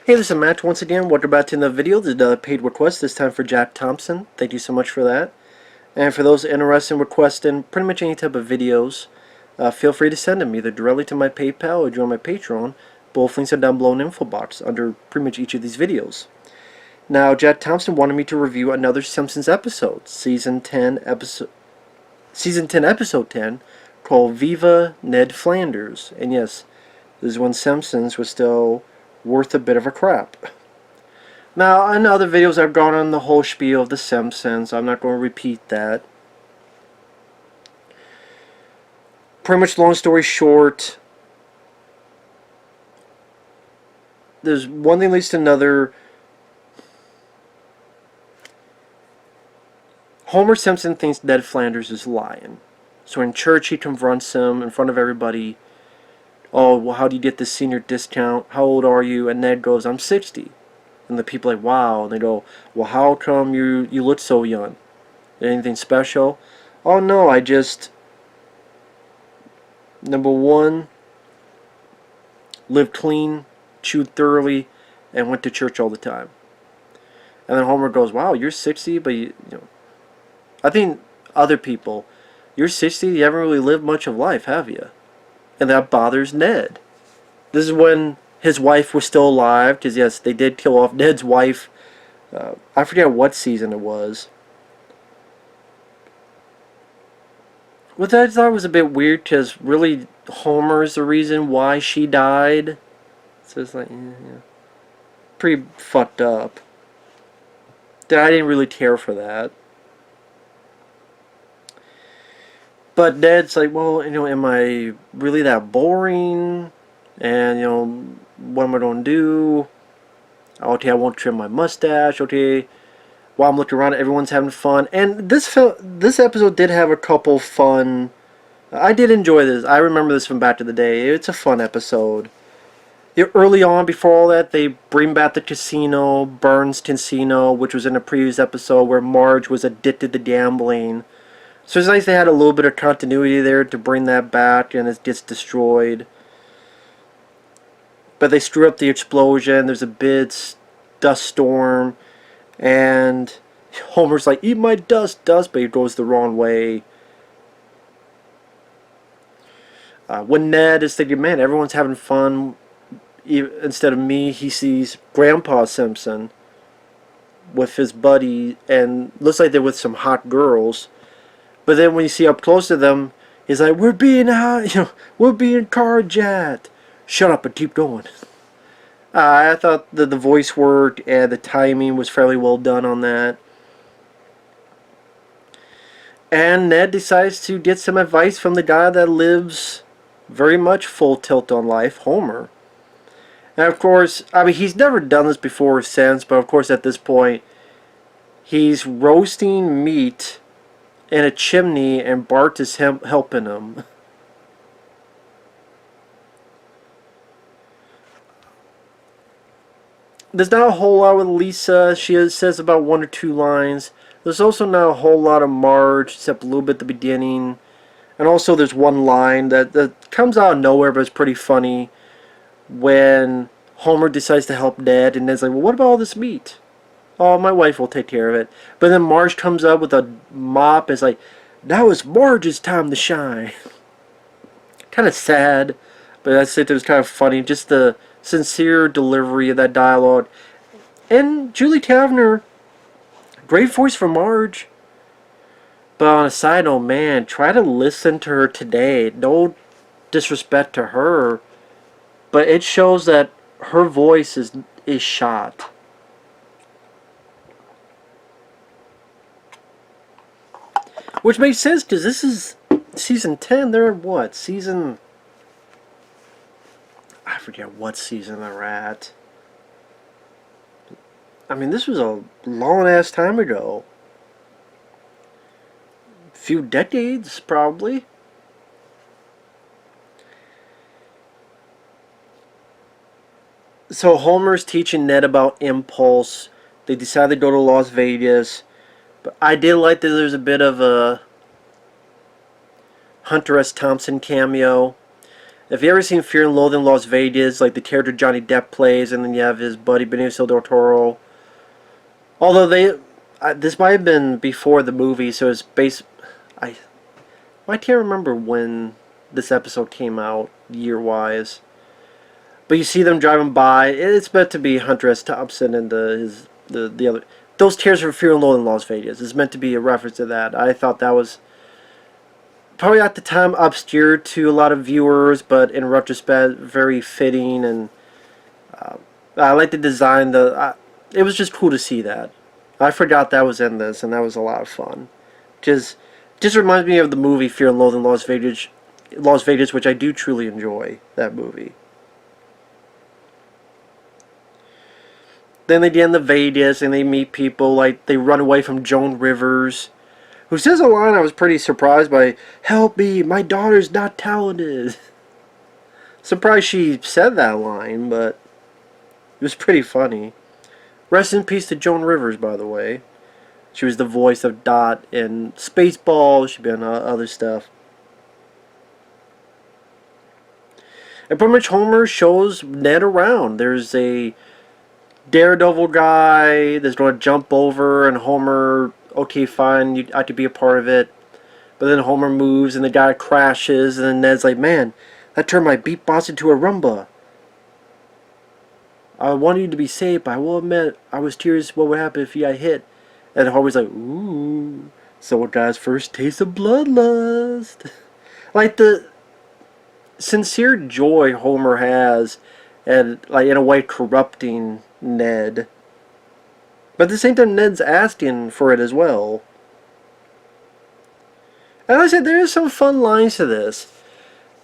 Hey, this is Matt once again. Welcome back to another video. This is a paid request, this time for Jack Thompson. Thank you so much for that. And for those interested in requesting pretty much any type of videos, feel free to send them either directly to my PayPal or join my Patreon. Both links are down below in the info box under pretty much each of these videos. Now, Jack Thompson wanted me to review another Simpsons episode, Season 10, Episode 10, called Viva, Ned Flanders. And yes, this is when Simpsons was still worth a bit of a crap. Now, in other videos I've gone on the whole spiel of the Simpsons. I'm not going to repeat that. Pretty much, long story short, there's one thing leads to another. Homer Simpson thinks Ned Flanders is lying. So in church he confronts him in front of everybody. Oh, well, how do you get this senior discount? How old are you? And Ned goes, I'm 60. And the people are like, wow. And they go, well, how come you look so young? Anything special? Oh, no, I just, number one, lived clean, chewed thoroughly, and went to church all the time. And then Homer goes, wow, you're 60, but you know, I think other people, you're 60, you haven't really lived much of life, have you? And that bothers Ned. This is when his wife was still alive, because yes, they did kill off Ned's wife. I forget what season it was. Which I thought was a bit weird, because really Homer's the reason why she died. So it's like, yeah, pretty fucked up. I didn't really care for that. But Ned's like, well, you know, am I really that boring? And, you know, what am I going to do? Okay, I won't trim my mustache. Okay, while I'm looking around, everyone's having fun. And this episode did have a couple fun. I did enjoy this. I remember this from back in the day. It's a fun episode. Early on, before all that, they bring back the casino, Burns Casino, which was in a previous episode where Marge was addicted to gambling. So it's nice they had a little bit of continuity there to bring that back, and it gets destroyed. But they screw up the explosion. There's a big dust storm, and Homer's like, eat my dust, but he goes the wrong way. When Ned is thinking, man, everyone's having fun, instead of me, he sees Grandpa Simpson with his buddy, and looks like they're with some hot girls. But then when you see up close to them, he's like, we're being carjacked. Shut up and keep going. I thought that the voice work and the timing was fairly well done on that. And Ned decides to get some advice from the guy that lives very much full tilt on life, Homer. And of course, I mean, he's never done this before or since, but of course at this point, he's roasting meat in a chimney, and Bart is helping him. There's not a whole lot with Lisa. She says about one or two lines. There's also not a whole lot of Marge, except a little bit at the beginning. And also there's one line that comes out of nowhere, but it's pretty funny, when Homer decides to help Ned, and Ned's like, well, what about all this meat? Oh, my wife will take care of it. But then Marge comes up with a mop. It's like, now it's Marge's time to shine. Kind of sad, but I said it was kind of funny. Just the sincere delivery of that dialogue. And Julie Taverner, great voice for Marge. But on a side note, man, try to listen to her today. No disrespect to her, but it shows that her voice is shot. Which makes sense, because this is season 10. They're what? Season... I forget what season they're at. I mean, this was a long-ass time ago. A few decades, probably. So Homer's teaching Ned about impulse. They decide to go to Las Vegas. But I did like that there's a bit of a Hunter S. Thompson cameo. If you ever seen Fear and Loathing in Las Vegas, like the character Johnny Depp plays, and then you have his buddy Benicio del Toro. Although this might have been before the movie, so it's based. I can't remember when this episode came out year wise. But you see them driving by. It's meant to be Hunter S. Thompson and the other. Those tears from Fear and Loathing in Las Vegas. It's meant to be a reference to that. I thought that was probably at the time obscure to a lot of viewers, but in retrospect, very fitting. And I like the design. It was just cool to see that. I forgot that was in this, and that was a lot of fun. Just reminds me of the movie Fear and Loathing in Las Vegas, which I do truly enjoy. That movie. Then they get into Vegas and they meet people, like they run away from Joan Rivers, who says a line I was pretty surprised by. "Help me, my daughter's not talented." Surprised she said that line, but it was pretty funny. Rest in peace to Joan Rivers, by the way. She was the voice of Dot in Spaceballs. She's been on other stuff. And pretty much Homer shows Ned around. There's a daredevil guy that's going to jump over, and Homer, okay, fine, you have to be a part of it. But then Homer moves, and the guy crashes, and then Ned's like, "Man, that turned my beatbox into a rumba. I wanted you to be safe, but I will admit, I was curious what would happen if you got hit." And Homer's like, "Ooh, someone got his first taste of bloodlust." Like the sincere joy Homer has, and like in a way corrupting Ned. But at the same time, Ned's asking for it as well. And like I said, there is some fun lines to this.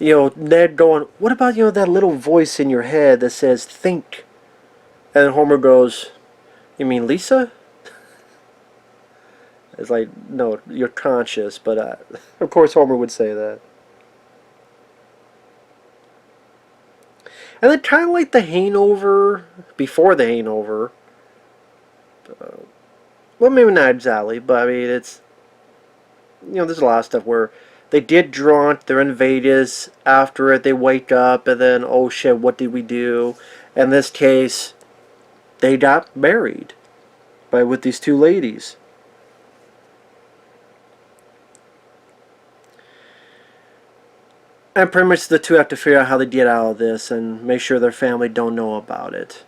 Ned going, "What about, that little voice in your head that says, think?" And Homer goes, "You mean Lisa?" It's like, no, you're conscious. But of course Homer would say that. And then kind of like the hangover, before the hangover. Well, maybe not exactly, but I mean, it's, there's a lot of stuff where they get drunk, they're in Vegas, after it they wake up, and then, oh shit, what did we do? In this case, they got married with these two ladies. And pretty much the two have to figure out how they get out of this and make sure their family don't know about it.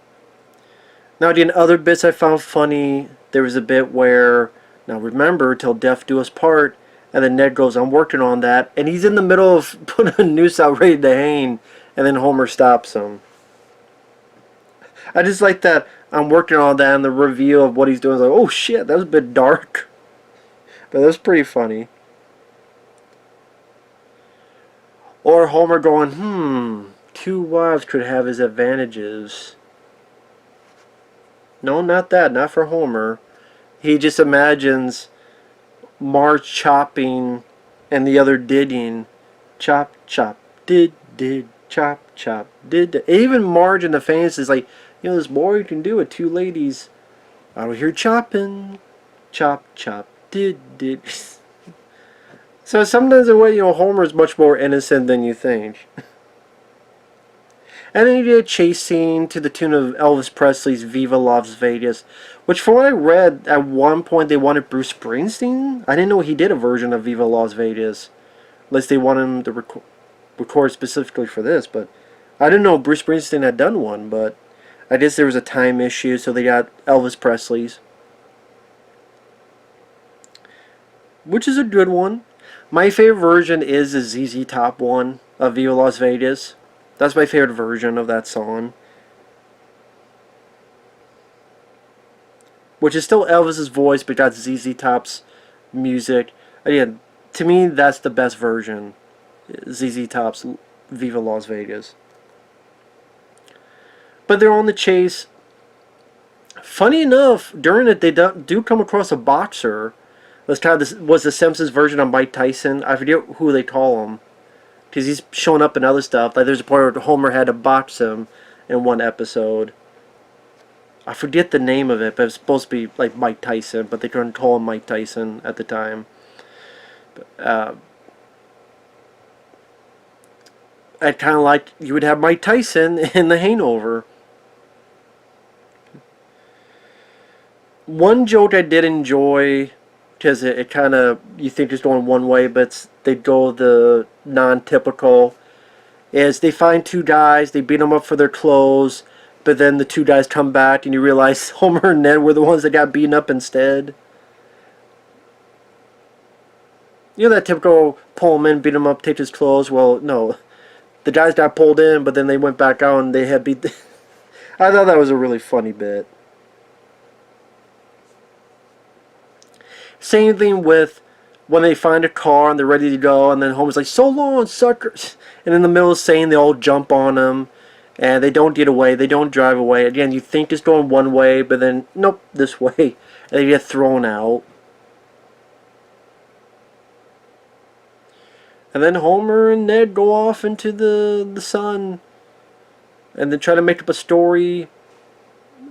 Now, again, other bits I found funny. There was a bit where, now remember, till death do us part, and then Ned goes, "I'm working on that," and he's in the middle of putting a noose out ready to hang, and then Homer stops him. I just like that "I'm working on that," and the reveal of what he's doing is like, oh shit, that was a bit dark. But that was pretty funny. Or Homer going, two wives could have his advantages. No, not that. Not for Homer. He just imagines Marge chopping and the other digging. Chop, chop, did, chop, chop, did. Even Marge in the fantasy is like, there's more you can do with two ladies. I will hear chopping. Chop, chop, did. So sometimes in a way, Homer is much more innocent than you think. And then you did a chase scene to the tune of Elvis Presley's Viva Las Vegas, which from what I read, at one point they wanted Bruce Springsteen. I didn't know he did a version of Viva Las Vegas. Unless they wanted him to record specifically for this, but I didn't know Bruce Springsteen had done one, but I guess there was a time issue, so they got Elvis Presley's. Which is a good one. My favorite version is the ZZ Top one of Viva Las Vegas. That's my favorite version of that song. Which is still Elvis's voice, but got ZZ Top's music. Again, to me, that's the best version. ZZ Top's Viva Las Vegas. But they're on the chase. Funny enough, during it, they do come across a boxer. Was the Simpsons version of Mike Tyson. I forget who they call him, because he's showing up in other stuff. Like there's a point where Homer had to box him in one episode. I forget the name of it, but it's supposed to be like Mike Tyson, but they couldn't call him Mike Tyson at the time. And kind of like you would have Mike Tyson in The Hangover. One joke I did enjoy, because it kind of, you think it's going one way, but they go the non-typical, is they find two guys, they beat them up for their clothes, but then the two guys come back and you realize Homer and Ned were the ones that got beaten up instead. You know that typical pull him in, beat him up, take his clothes? Well, no. The guys got pulled in, but then they went back out and they had beat... I thought that was a really funny bit. Same thing with when they find a car and they're ready to go, and then Homer's like, "So long, suckers!" And in the middle of saying, they all jump on him, and they don't get away, they don't drive away. Again, you think it's going one way, but then, nope, this way. And they get thrown out. And then Homer and Ned go off into the sun, and then try to make up a story.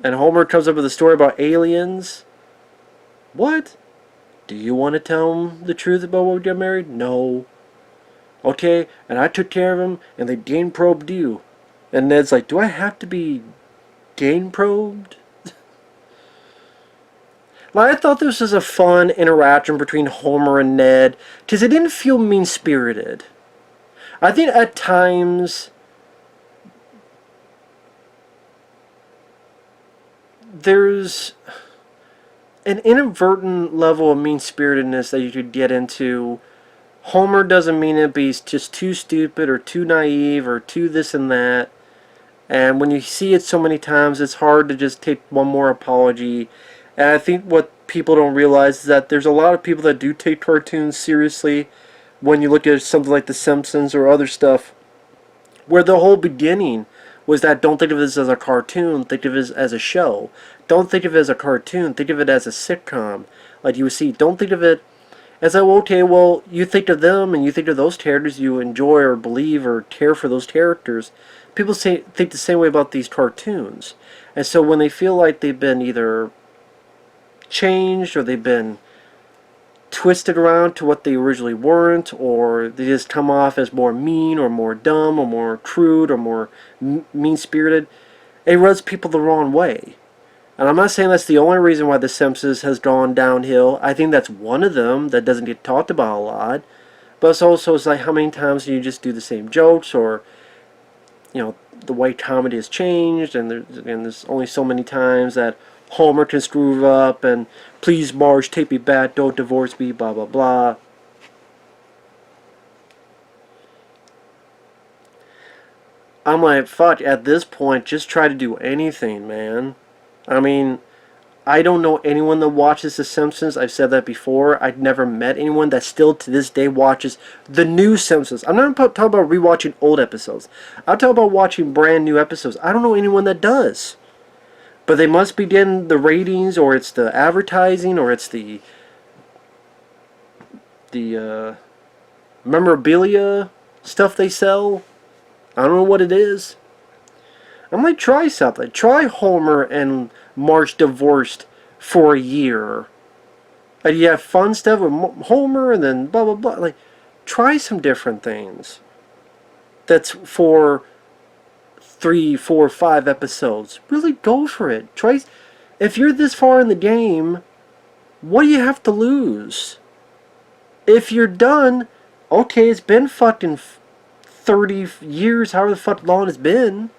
And Homer comes up with a story about aliens. What? Do you want to tell them the truth about what we got married? No. Okay, and I took care of them, and they gain probed you. And Ned's like, do I have to be gain probed? Like, I thought this was a fun interaction between Homer and Ned, because it didn't feel mean-spirited. I think at times there's an inadvertent level of mean-spiritedness that you could get into. Homer doesn't mean it, but he's just too stupid or too naive or too this and that. And when you see it so many times, it's hard to just take one more apology. And I think what people don't realize is that there's a lot of people that do take cartoons seriously when you look at something like The Simpsons or other stuff, where the whole beginning was that don't think of this as a cartoon, think of it as a show. Don't think of it as a cartoon, think of it as a sitcom. Like you would see, don't think of it as, like, okay, well, you think of them and you think of those characters you enjoy or believe or care for those characters. People think the same way about these cartoons. And so when they feel like they've been either changed or they've been twisted around to what they originally weren't, or they just come off as more mean or more dumb or more crude or more mean-spirited, it rubs people the wrong way. And I'm not saying that's the only reason why The Simpsons has gone downhill. I think that's one of them that doesn't get talked about a lot. But it's also, it's like, how many times do you just do the same jokes, or, you know, the way comedy has changed, and there's only so many times that Homer can screw up, and please Marge, take me back, don't divorce me, blah blah blah. I'm like, fuck, at this point, just try to do anything, man. I mean, I don't know anyone that watches The Simpsons. I've said that before. I've never met anyone that still to this day watches the new Simpsons. I'm not talking about rewatching old episodes. I'm talking about watching brand new episodes. I don't know anyone that does. But they must be getting the ratings, or it's the advertising, or it's the memorabilia stuff they sell. I don't know what it is. I'm like, try something. Try Homer and Marge divorced for a year. And you have fun stuff with Homer and then blah blah blah. Like, try some different things. That's for 3, 4, 5 episodes. Really go for it. Try. If you're this far in the game, what do you have to lose? If you're done, okay, it's been fucking 30 years, however the fuck long it's been.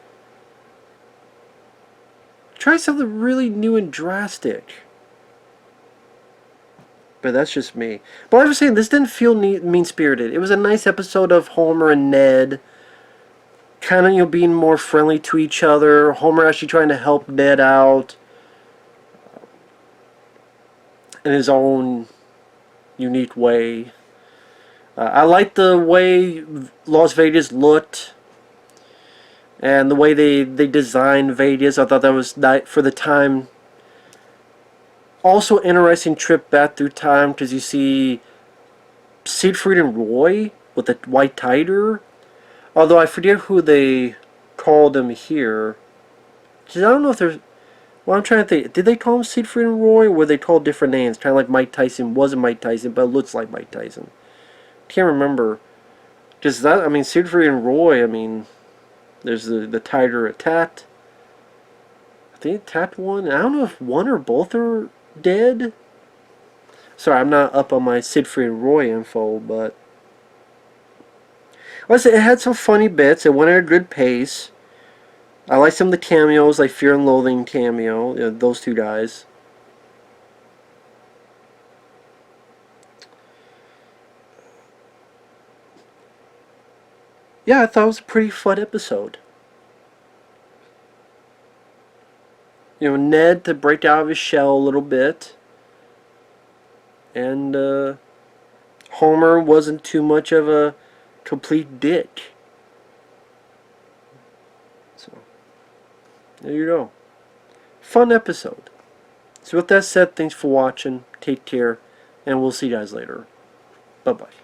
Try something really new and drastic. But that's just me. But like I was saying, this didn't feel mean-spirited. It was a nice episode of Homer and Ned kind of, you know, being more friendly to each other. Homer actually trying to help Ned out in his own unique way. I like the way Las Vegas looked. And the way they designed Vegas, I thought that was nice for the time. Also, interesting trip back through time, because you see Siegfried and Roy with the white tiger. Although I forget who they called him here. I don't know if there's... Well, I'm trying to think. Did they call him Siegfried and Roy, or were they called different names? Kind of like Mike Tyson wasn't Mike Tyson, but it looks like Mike Tyson. Can't remember. Just that, I mean, Siegfried and Roy, I mean, there's the tiger at Tat. I think Tat won. I don't know if one or both are dead. Sorry, I'm not up on my Siegfried and Roy info, but like I said, it had some funny bits. It went at a good pace. I like some of the cameos, like Fear and Loathing cameo, you know, those two guys. Yeah, I thought it was a pretty fun episode. You know, Ned to break out of his shell a little bit. And Homer wasn't too much of a complete dick. So, there you go. Fun episode. So with that said, thanks for watching. Take care. And we'll see you guys later. Bye-bye.